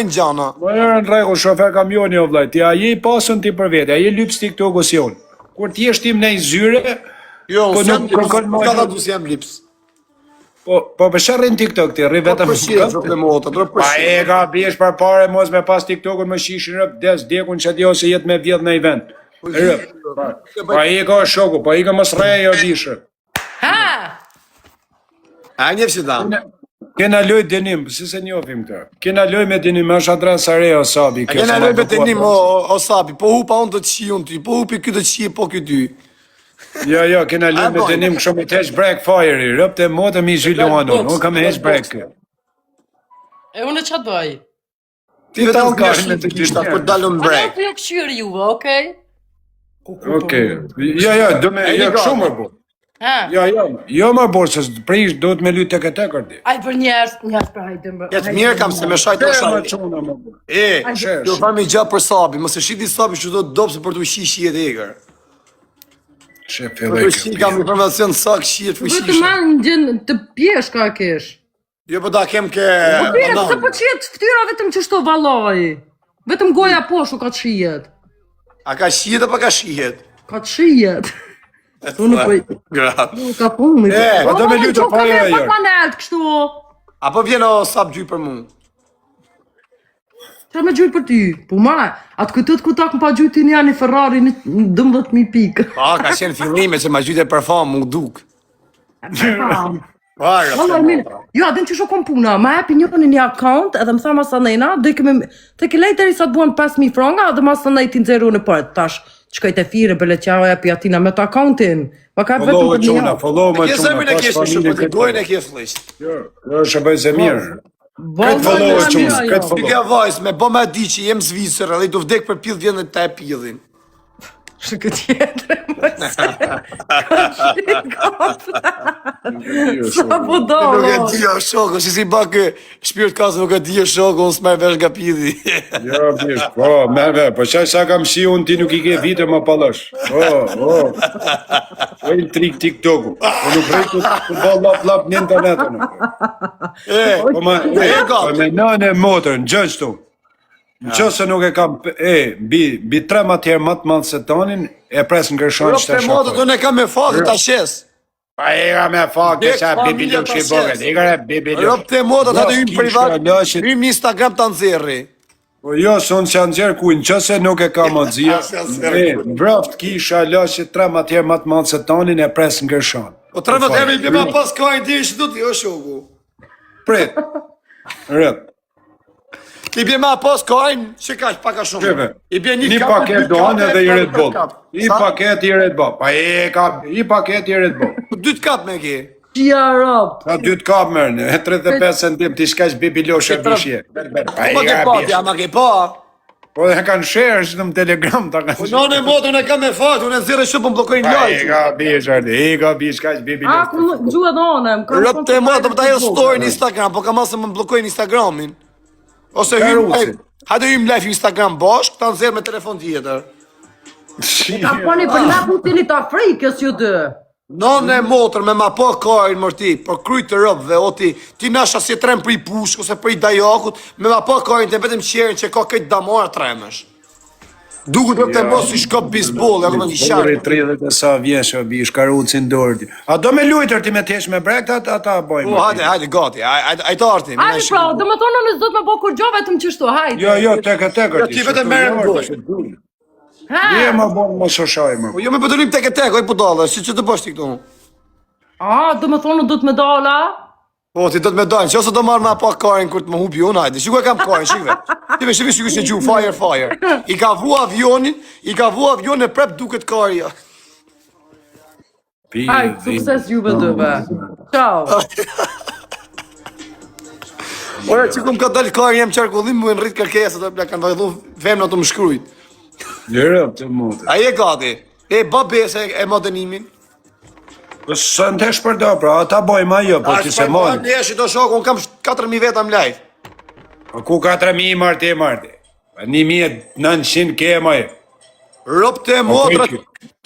gjana. Më në rregull, shofer kamioni o vllaj, ti a je i pasën ti për vete, a je lyps TikTok ose jon. Kur ti je tim në zyre, Jo, po nuk nuk kërkon më. ka thënë se jam lips. Po për shërrin TikTok ti, rri vetëm Po shit, problemota, do Pa e ka biesh për pare mos me pas TikTokun më shishin rëp des dekun që ti ose jet me vjedh në event. Pa i ka shoku, pa i ka mos reja o dishë. Ha! A njef si dam. Kena loj denim, si se njofim këta. Kena loj me denim, është adresa reja o sabi. A kena loj me denim o sabi, po hupa unë do të qi unë ty, po hupi ky do të qi po ky ty. Jo, kena loj me denim kështu me tesh break fire-i, rëpte motë mi zhilluanu, unë kam hesh break. E unë ç'a bëj? Ti vetëm kash me të kishta për dalën break. Po jo këshir juve, okay? Okej. Jo, do me jo kështu më bu. Ha. Jo më borë, se prish do të me lyt tek e tekër ti. Ai për njerëz për hajde më. Jetë mirë kam se me shajt do shajt. Do fami gjë për sabi, mos e shiti sabi që do të dopse për të ushi shihet e egër. Shef Për të ushi kam informacion sak shihet fuqish. Vetëm në gjën të pjesh ka kesh. Jo po da kem ke Po pse po qihet fytyra vetëm çështo vallai. Vetëm goja poshtu ka të shihet. A ka shihet apo ka shihet? Ka të shihet. Unë po Gratë. nuk ka punë. Po do me lutë po jo. Po panelt kështu. Apo vjen o sap gjy për mua. Çfarë më gjoj për ty? Po ma, atë këtë ku tak më pa gjujti një janë i Ferrari në 12.000 pikë. Pa, ka qenë fillime që ma gjyte për famë, mu duk. Jo, adin që shokon puna, ma hepi një account edhe më tha masanena, dhe ke lejteri sa të buan 5.000 franga, edhe masanej ti nxeru në përët, tash, qkaj të fire, bële qara e pjatina me të accountin. Ma ka vetëm për një. Follow më Kje zëmën e kjesë në shumë, të dojnë e kjesë flisht. Jo, shëbëj se mirë. Këtë follow e qumë, këtë Ti follow. ka vajzë, me bo me di që jem zvicër, edhe i do vdek për pillë vjen dhe ta e pillin. Shë këtë jetër, më se. Sa po do, Nuk e di o shoko, si bak shpirt kasë nuk e di o shoko, unë s'mer vesh nga pilli. Jo, bish, po, merve, po qaj sa kam shi unë ti nuk i ke vite më palësh. Po i trik TikToku. Po nuk rejtu të bo lap një internetën. Po me nëne motorën, gjënë tu. Në që se nuk e kam, bi 3 matjerë më të madhë se tonin, e presë në kërshon që të Rëpë motë, të ne ka me fakë të ashes. Pa i ka me fakë, që a bibiluk që i boget, i ka bibiluk. Rëpë të motë, të të ymë privat, ymë një Instagram të nëzirri. Po jo, sonë që nëzirë ku, në që se nuk e ka më dzia, mbrëft kisha lëshë 3 matjerë më të madhë se tonin, e presë në kërshon. Po 3 matjerë i bima pas kajnë, di ishtë du t'i o shoku. Prit, rëtë. I bje ma pas kajnë, që ka që paka shumë. I bje një paket doan edhe i Red Bull. I paket i Red Bull. Pa i paket i Red Bull. 2 kap me ki. Qia rap. Ka 2 kap mërë, 35 centim, ti shkash bibiloshe bishje. Ma ke pa, tja ma ke pa. Po dhe kanë share që në Telegram ta kanë. Po nane motë, unë e ka me fat, unë e zire shumë për më blokojnë lajtë. I ka bish, kash bibiloshe. A, ku gjua donem. Rëpë të motë, të ajo story në Instagram, po ka masë më blokojnë Instagramin. Ose hajde hymë live Instagram bashk, ta nëzirë me telefon tjetër. Ka poni për na putini të Afrikës ju dë. Nane motër me ma po kajnë mërti, për kryjtë të rëpëve, o ti nasha si trem për i pushk, ose për i dajakut, me ma po kajnë të vetëm qerin që ka këtë damarë tremesh. Duket të mos si shkop bisbol, e këmë një sharë. 30 e sa vjeshe, bi, shkarucin dordi. A do me lujtër ti me tesh me brekt, ata bojmë. Po, hajde, gati, ajtë arti. Hajde pra, dhe më thonë nësë do të më bo kur gjo vetëm qështu, hajde. Jo, tekër ti vetëm merë në bojë. Je më bon më shoshaj më. Po, jo me pëtërim tekër, oj budala, si që të bësh ti këtu. A, dhe më thonë do të me dala? Po, ti do të me dojnë, që ose do marrë me pa karin kur të më hupi unë, hajde, shikoj kam karin, shikve. Shikve që gju, fire. I ka vu avionin e prep duket kari. Hajde, sukses juve dëve. Ciao. Ora, që kum ka dalë kari, jem qarkullim, më në rritë kërkesë, të kanë vajdu femna të më shkrujt. Lërëm të mundë. A je gati? Babese e modenimin? Po së në tesh për do, pra, ata bojmë ajo, po që se mojnë. A shpajnë do shokë, unë kam 4.000 veta më live. Po ku 4.000 marti? 1.900 ke e maje. Ropë të motra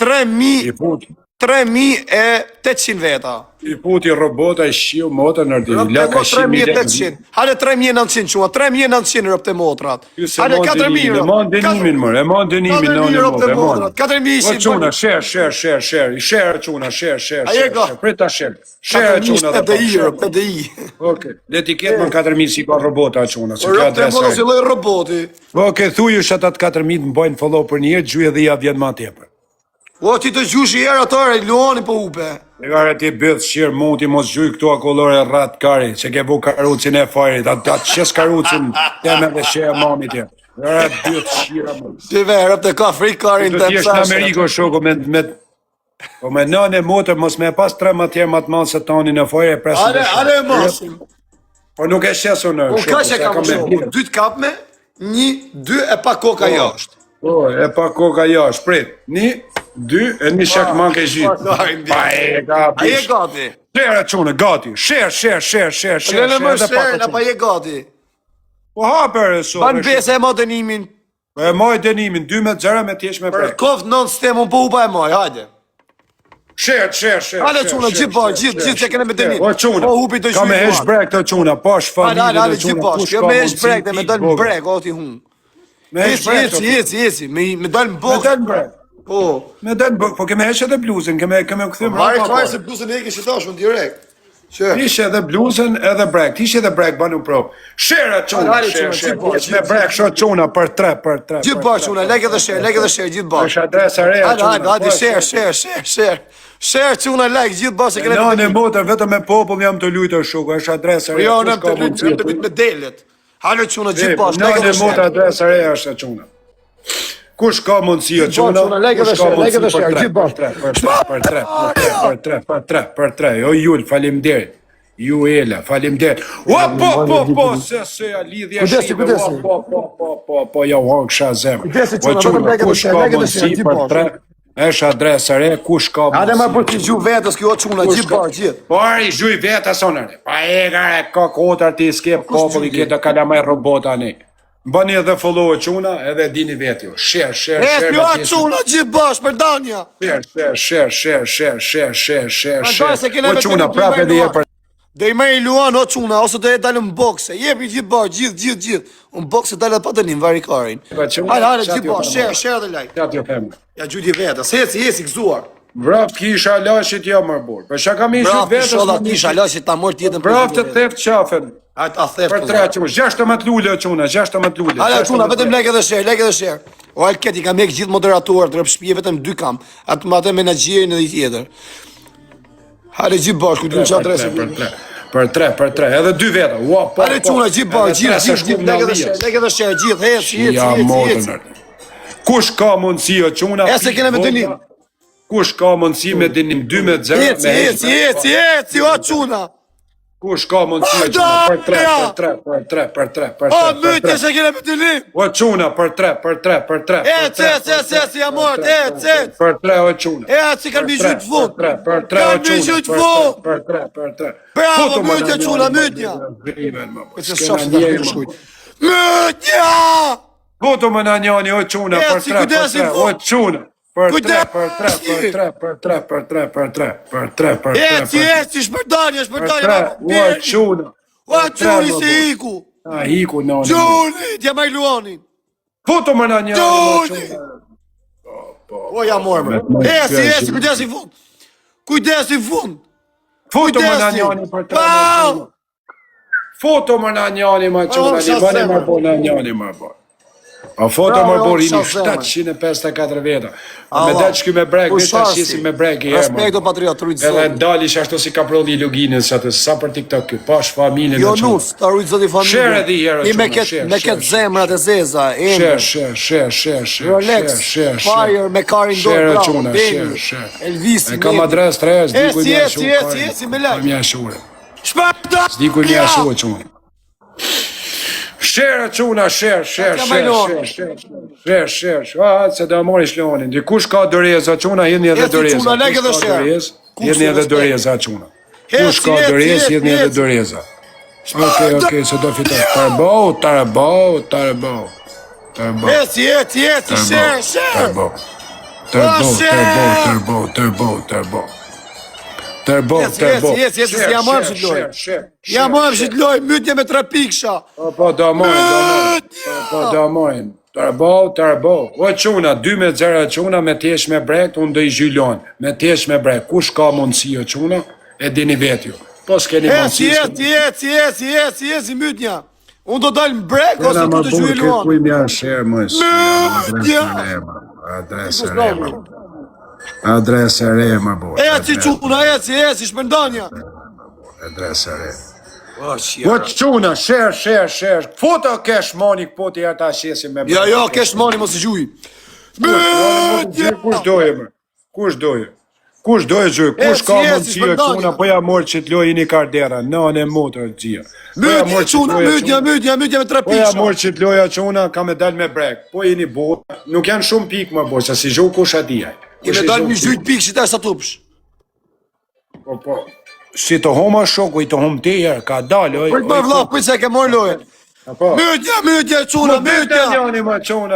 3.800 veta. I puti robota, i shiu motër në rdi. Rëpte mo 3.800. Hale 3.900 qua, 3.900 rëpte motrat. Hale 4.000 E mon dënimin, mërë, e mon dënimin në në motë, e mon. 4.000. O quna, share, i share quna, share. Aje ga. Prita share. Share quna dhe Rëpte DI. Oke, l'etiket më 4.000 si ka robota quna, se ka Rëpte mo adresa. si loj roboti. Oke, thuju shatat 4.000 më bojnë follow për njërë, gjuje dhe ja vjen ma tjepër. O, ti të gjushi i erë atare, Luani po upe. E gare ti bëth shirë muti mos gjuj këtu a kolore rat kari, që ke bu karucin e farit, atë qes karucin teme dhe shë e mamit tje. Gare bëth shirë muti. Ti ve, rëpte ka fri karin Të të tjesh në Ameriko shoko po me nën e motër mos me pas 3 më tjerë matë manë se tani në fajre e presë dhe Ale e masim. Po nuk e shesu në Unë ka që kam shumë, 2 kapme, 1, 2 e pa koka jashtë. Po, e pa koka jashtë, prit, 1, 2, e 1 shak manke gjithë. Pa e ka Aje bish. gati. Share qune, gati, share. Lene më shërë, në pa je gati. Po haper e so. Ban bese e ma dënimin. E moj dënimin, 2-0 me tjesh me Për brek. koft non stem, unë po upa e moj, hajde. Share. Hale quna, gjithë bërë, gjithë që kene me dënim. O quna, Po hupi të ka me shumë hesh brek të quna, pash familje Hale, të gjithë quna, bashkë, jo me hesh brek, dhe me dëllë në brek, o ti hun. Me hesh brek të Eci, me dëllë në Me boks. den brek. Po. Me den brek, po keme hesh edhe bluzën, keme këthym Mare rapa kaj parë. se bluzën e kështë dashën direkt. Që? Tishe edhe bluzën edhe brek, tishe edhe brek, banu pro. Share quna, Hale, quna, share. gjithë bashkë, Me brek shot quna për 3. Gjithë bashkë quna, lek edhe share, gjithë bashkë. Është adresa reja Hajde, share. Share quna like, gjithë bashkë e kene Në me në dënim. motër, vetëm me popull jam të lujtë shoko, është adresa reja. Jo, kush në ka të mundësi lujtë, të bitë me delet. Hale quna, gjithë Në bashkë, lek në edhe motër share. adresa reja është e quna. Kush ka mundësi o quna? quna, like edhe share, like edhe share, gjithë bashkë. Për 3, jo Jul, faleminderit. Ju Ela, faleminderit. Po, se ja lidhja Kujtesi. Po, ja u kësha zemë. Kujtesi, Po, quna, quna, vetëm like edhe kush share, ka like edhe mundësi share, gjithë për bashkë. 3, është adresa re, kush ka mundësi. Hale ma për të gju vetës, kjo quna, gjithë bashkë, gjithë. Po, i zhuj veta sonare. Pa e gare, ka kotar ti skep populli këtë kalamaj robota ne. Bëni edhe follow quna, edhe dini vetë ju. Share. Jo quna, gjithë bashkë, për danja. Share. Andaj se kena Po me quna, të prap edhe je për... Dhe i me i luan o quna, ose të e dalë në bokse, jepi gjithë bashkë, gjithë. Në bokse dalë pa dënim, vari karin. Hale, gjithë bashkë, share dhe like. Qatë jo femë. Ja gjudi vetës, eci gëzuar. Vrap kisha lashit jo mërbur. Për shka kam ishit Braf, vetës shoda kisha lashit ta mor tjetën. Vrap të theft qafen. A theft. Për 3 quna, 16 lule quna, 16 lule. Hale quna, vetëm like edhe share. O Alket i kam mek gjithë moderatorët, rëp shpije vetëm 2 kam. Atë më atë menaxhierin edhe tjetër. Hale gjithë bashkë, ku të që adresë. Për 3, edhe 2 veta. Hale quna, gjithë bashkë, gjithë, like edhe share, gjithë, eci. Kush ka mundësi o quna? E se kene me dënim. Kush ka mundësi me dënim 2-0? Eci, o quna. Kush ka mundësi o quna? Për 3. O, mytje se kene me dënim. O quna, për 3. Eci, ja mort, eci. Për 3 o quna. Eci, kanë mi gjytë fund. Për 3 o quna. Për 3. Bravo, mytje quna, mytja. Mytja! Foto më në njani o quna, për 3, o quna. Për 3. Eci, shpërdanje, O quna. O quni si iku. A hiku në në. Quni, t'ja maj luanin. Foto më në njani o Quni. quna. O, ja morë. Eci, kujdesi fund. Kujdesi fund. Foto më në njani për 3. Pau! Foto më në njani më quna, një bëni më bo në njani më bo. A foto më borini 754 veta. Me dhe që me brek, me të shqisi me brek i Respekto patriot, të rujtë edhe zoti. ndalish ashtu si ka prolli luginës atë, sa për TikTok kjo, pash familjen Jo e quna. nus, të rujtë zoti familje. Share edhe i herë, I me quna, ketë zemrat e zeza, emër. Share. Rolex, Fire, me karin dorë, Share bravo, quna, Deni, share. Elvis, E kam adres 3, s'di ku një ashu. Eci, me like. Një ashure. Shpërda! S'di ku një ashu e quna. Share quna, share. A, se do mori shlonin. Dikush ka doreza quna, jedni edhe Eci, doreza. quna, like edhe share. Jedni edhe doreza quna. Kush ka dorez, jedni edhe doreza. Okej, se do fitoj. Tarbo. Eci, share. Turbo. Tërbo. Yes, jam marrë që t'loj. Jam marrë që t'loj, mytje me 3 piksha. Po, do mojnë. Tërbo. O quna, 2-0 quna, me tesh me brekt, unë do i zhylon. Me tesh me brekt, kush ka mundësi o quna, e dini vetë ju. Po s'keni mundësi. Yes, i mytja. Unë do dalë në brek, ose tu të zhylon. Adresë e re, më bo. Eci quna, eci, shpëndanja. Adresë e re. Po quna, share. Foto kesh moni këpo të jarë ta shesim me bërë. Jo, kesh moni mos i gjuj. Kush doje? Kush gjuj? Kush ka mundësi e quna, po ja morë që t'loj një kardera, në motër të gjia. Mytja me 3 Po ja piksha. morë që t'loja quna, ka me dal me brek. Po jeni bo, nuk janë shumë pikë më bo, që si gjuh kush atijaj. I me dalë një zhujt pikshit e sa tupsh. Po. Si të homa shoku, i të hom të herë, ka dalë. Pëjtë më vla, pëjtë se ke morë lojën. Mytja, quna, mytja.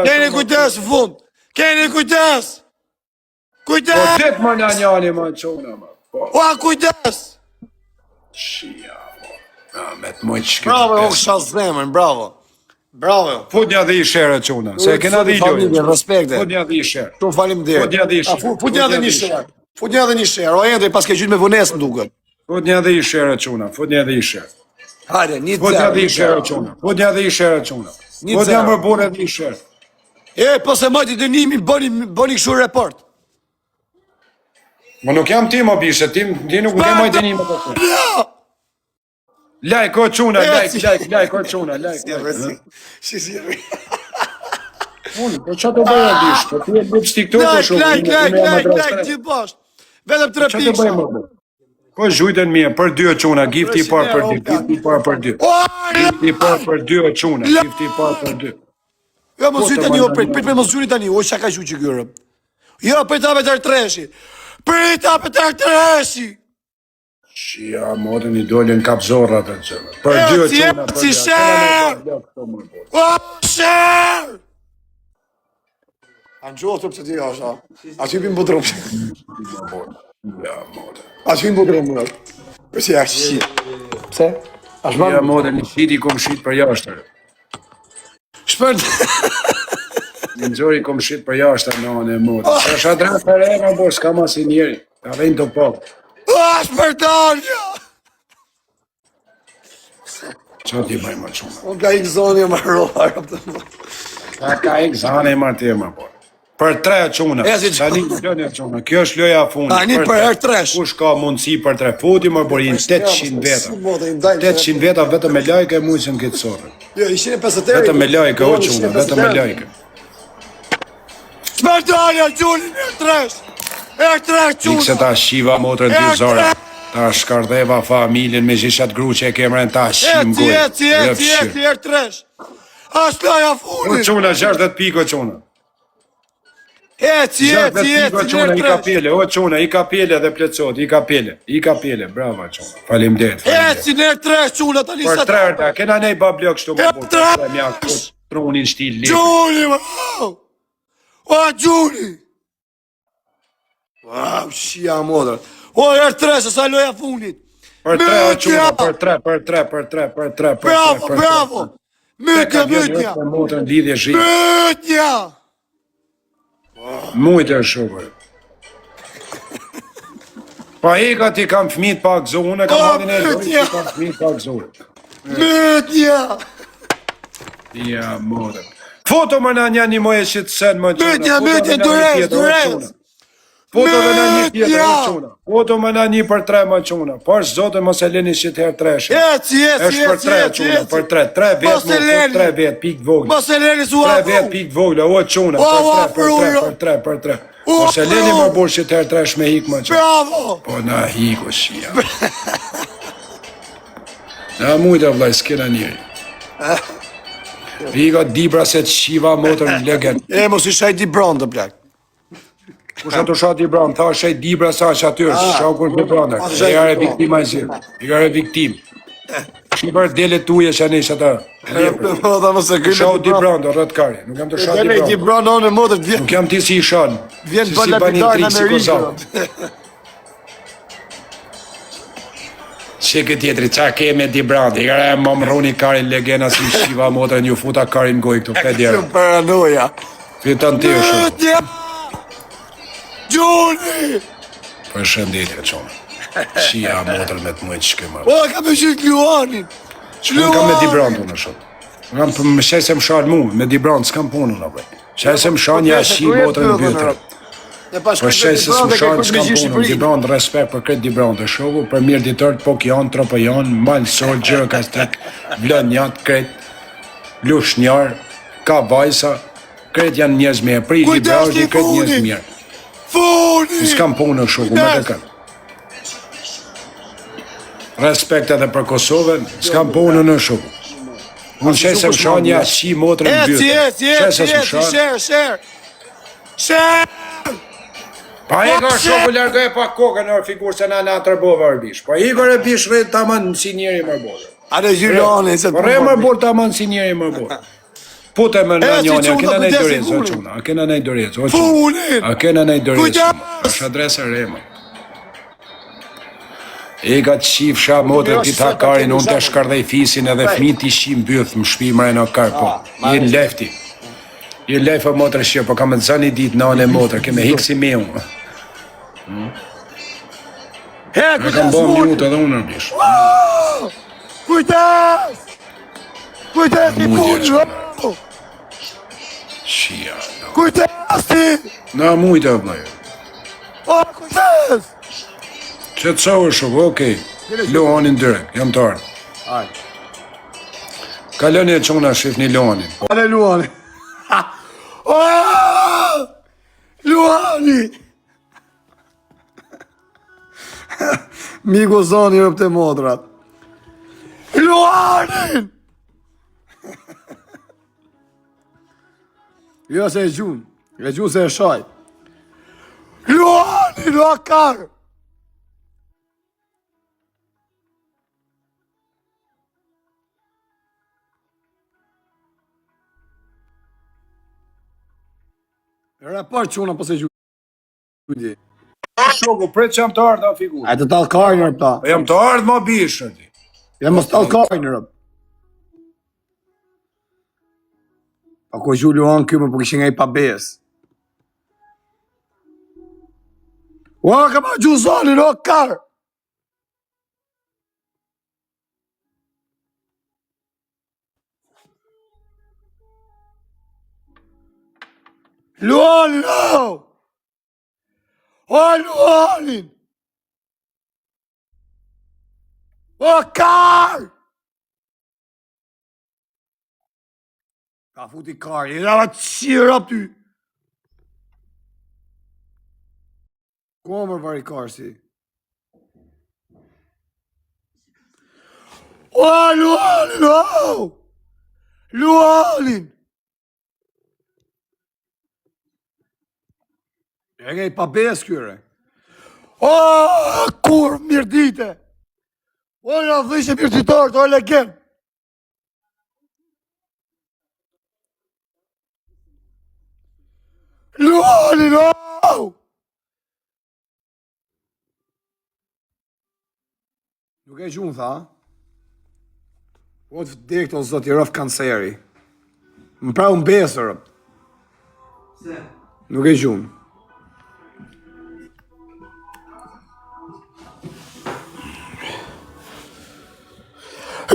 Keni kujtes në fund. Keni kujtes. Po dit më në njani më quna, ma. Ua, kujtes. Shia, mo. Me të mojtë shkët. Bravo, o kësha zemën, bravo. Fut një dhe i shere quna, se kena dhe i lojë. Respekte. Fut një dhe i shere. Tu falim dhe. Fut një dhe i shere. Fut një dhe një shere. O ende, pas ke gjytë me vënes në duke. Fut një dhe i shere quna, fut një dhe i shere. Hajde, një Fut një dzerë. dhe i shere quna, fut një dhe i shere quna. Fut një më bore dhe i shere. Po se majti dënimi, bëni këshu report. Më nuk jam ti më bishe, ti nuk më kemaj të një më të të. Like, o quna, like, o quna, like. Unë, po që të bëjë dish, po ti e bëjë stikto po shumë. Like, gjithë bashkë. Vetëm 3 Që të piksha. bëjë më bëjë? Po zhujtën mirë, për 2 o quna, gifti i parë për 2, gifti i parë për 2. Gifti i parë për 2 o quna, gifti i parë për 2. Jo, më zhujtë tani, prit me më zhujtë tani, o që ka zhujtë që kërëm. Jo, prit ape të rëtreshi. Prit ape të rëtreshi. Shia, modën i dolin kapzorra të qëve. Për 2 o quna, për 2. Si shërë! O, shërë! A në gjohë të pëse ti asha. A që i pimë bëtërëm. Ja, modën. A që i pimë bëtërëm më nështë. Pëse ja shqit. Pse? A shma Ja, modën, i shqit i kom shqit për jashtër. shpërt. Në gjori kom shqit për jashtër në anë e modën. Sa shadrat për e, më bo, s'ka ma si njeri. Ka vejnë të po. O, shpërtanja! Qa ti bëjmë më quna? Unë ka i këzoni e marroha. Ka i këzane i marti e më po. Për 3 quna. Tani lënja quna. Kjo është loja fundit. Tani për herë 3. Kush ka mundësi për 3 foti më borin 800 veta. 800 veta vetëm me lajke e mujësën këtë sorë. Jo, ishin e 50 euro. Vetëm me lajke, o quna, vetëm me lajke. Shpërtanja, Gjulin, herë 3. Herë 3, Ikse quna. ta shiva motrën të zore. Ta shkardheva familjen me zishat gru që e kemren ta shim gojë. Eci, herë 3. Ashtë loja O fundit. quna, 60 piko quna. Eci, Quna, i herë ka 3. pele, o quna, i ka pele dhe pletsot, i ka pele, brava quna. Falim det. Eci, herë 3, quna, tani Për sa 3 kena nej bablok shtu më Herë bërë. 3. Mja trunin shtil lepë. Gjuli, wow! O, Gjuli! Wow, shia modrë. O, herë 3, se sa loja fundit. Për 3 o quna, për 3. Bravo! Mytja! Për motrën lidhje zhjë. Mytja! Mujtë e shukër. Pa eka ti kam fmit pak zonë, kam hadin e lojë, ti kam fmit pak zonë. Mytja! Ja, modrën. Foto më në një moje që të sen më quna. Mytja, durez! Foto më në një tjetër më quna. Foto më në një për 3 më quna. Pash zote mos e leni që të herë 3. Eci, Është për 3 quna, për 3. 3 vetë, 3 vetë, pikë vogla. Mos e leni su 3 vetë, pikë vogla, o quna, për 3. Mos e leni më burë që të herë 3 me hikë më quna. Bravo! Po na hiko shia. Na mujtë vlaj, s'kena njeri. Hiko dibra se të shiva motër në legen. Mos i shaj di bronë të plak. Kusha të shati i branë, tha shaj dibra sa që atyr, shau kur të branë. I gare viktima i zirë, i gare viktim. Shqipër dele tuje që anë ishë ata. Shau di branë, rrët kari, nuk jam të shati i Di branë. bronë në modër, vjen Nuk jam ti si i shanë. balla pitar në Amerikë. Si këtë tjetëri, qa ke me Di Brandi? Kare më mroni karin legena si shiva motrën, ju futa karin goj këtu, pe djerë. Shumë paranoja. Fitan të shumë. Gjoni! Për shëndetje, qonë. Shia motrën me të mëjtë shkëma. O, ka me qytë Luanin! Unë kam me Di Brandi unë shumë. Kam për më shesë më shanë mu, me Di Brandi s'kam punë unë, apë. Shesë më shanë ja shi motrën në bjëtërë. Për shesë më shanë s'kam punë, Di Brandi respekt për këtë Di Brandi të shoku, për mirë ditërët, po janë, tropo janë, malë sol, gjërë ka strek, vlën njatë, kretë, lush njarë, ka vajsa, kretë janë njëz mirë, pri Di Brandi, kretë njëz mirë. Funi! S'kam punë në shoku, me të këtë. Respekt edhe për Kosovën, s'kam punë në shoku. Unë shesë më shanë ja shi motrën në bjëtërë. Shërë! Pa Igor shoku largoj pa kokën në figurë se na tërbove orbish. Pa Igor e bish rrët tamën si njeri mërbore. A dhe Gjylani se të Re mërbore tamën si njeri mërbore. Pute me në njoni, a kena nej dorezë, o quna, a kena nej dorezë, o quna. A kena nej dorezë, është adresë rema. E ka të shif sha motrë t'i karin, unë të shkardhej fisin edhe fmi t'i shim bëth më shpi mre në kar, po. Jenë lefti. Je lefë motrë shqe, po kam të zani ditë në anë e motrë, keme hikë si me unë. E kam bo minutë edhe unë nërbish. Kujtes! Kujtes i punë! Shia, no. Kujtes ti! Na mujtë e bëjë. O, kujtes! Që të sohë shukë, okej. Lohanin direkt, jam të ardhë. Kaloni e qona shifni Lohanin. Ale Luani! Luani! Miku zoni rëpë të modrat. Luanin! Jo se e gjunë se e shaj. Luanin, o karë! Raport quna po se gjundi. Shoku, pret që jam të ardhë a figurë. A të talë karë nërë ta. Jam të ardhë ma bishë, ti. Jam mos talë karë nërë. Pa ko gju Luan kjo më po këshin nga i pa besë. Ua, ka ma gju zonin, o karë! Luanin, o! O, Luanin! O, karë! Ka futi karë, i rava të shirë ap ty. Komër vari karë si. O, Luanin, o! Luanin! E ke i pa besë kyre. O, kur mirë dite. O, në dhishe mirë ditorët, o, legend. Luanin, o! Nuk e gjunë, tha. O, të vdek të zot, i rëf kanceri. Më pra unë besër. Nuk e gjunë.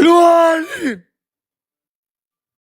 Luanin!